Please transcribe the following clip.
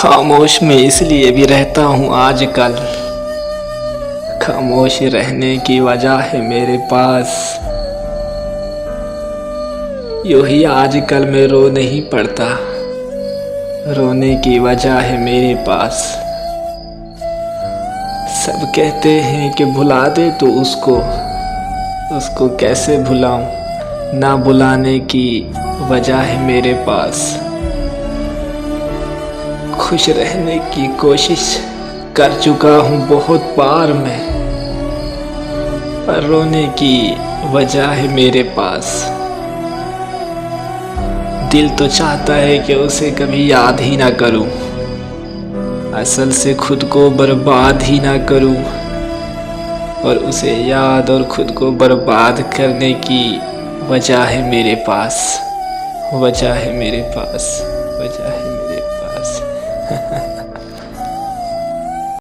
खामोश में इसलिए भी रहता हूँ आजकल, खामोश रहने की वजह है मेरे पास। यूं ही आजकल मैं रो नहीं पड़ता, रोने की वजह है मेरे पास। सब कहते हैं कि भुला दे तो उसको कैसे भुलाऊं, ना भुलाने की वजह है मेरे पास। खुश रहने की कोशिश कर चुका हूँ बहुत बार मैं, पर रोने की वजह है मेरे पास। दिल तो चाहता है कि उसे कभी याद ही ना करूं, असल से खुद को बर्बाद ही ना करूं, और उसे याद और खुद को बर्बाद करने की वजह है मेरे पास, वजह है मेरे पास, वजह है मेरे पास।